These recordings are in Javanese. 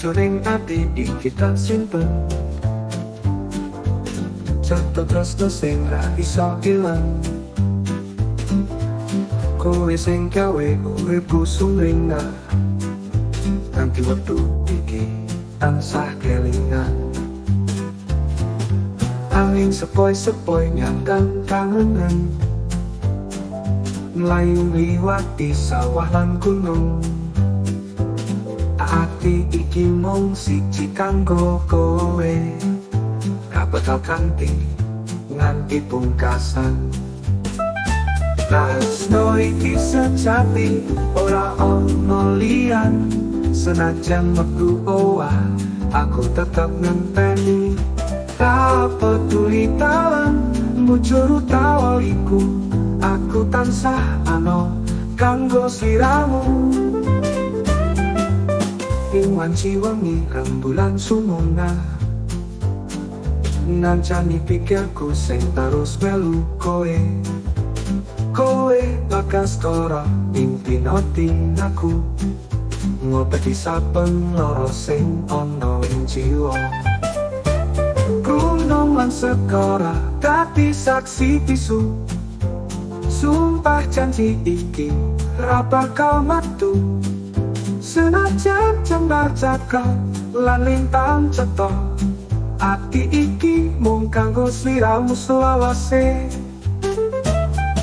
Sajroning ati iki tak simpen, contoh tresno sing ra iso ilang. Kowe sing gawe uripku sumringah, nganti wektu iki tansah kelingan. Angin sepoi-sepoi nyandang kangenan, melayu liwati sawah lan gunung. Ati iki mung siji kanggo kowe, ra bakal kanthi nganti pungkasan. Tresno iki sejati ora ono liyan, senajan metu owah aku tetep ngenteni. Tak peduli talan mujur utawa iku, aku tansah ano kanggo sliramu. Ing wanci wengi rembulan sumunga, nancani pikirku sing terus melu kowe. Kowe bakas tora mimpi noting aku, ngobati saben loro sing ono ing jiwa. Gunung lan segara dadi saksi bisu, sumpah janji iki ra bakal matu. Senajan jembar cakra lan lintang cetha, ati iki mung kanggo sliramu selawase.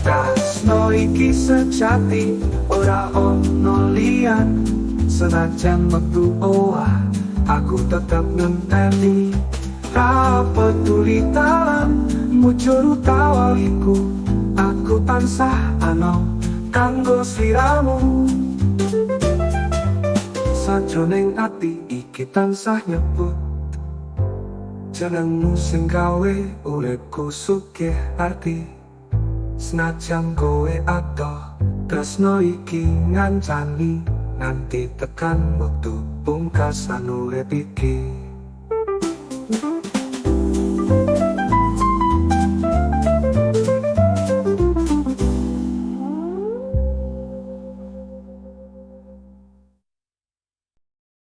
Tresno iki sejati ora ono liyan, senajan metu owah aku tetep ngenteni. Ra peduli talan mujur utawa iku, aku tansah ano kanggo sliramu. Sajroning ati iki tansah nyebut jenengmu sing gawe uripku sugih arti. Senajan kowe adoh, tresno iki ngancani nanti tekan wektu pungkasan urip iki.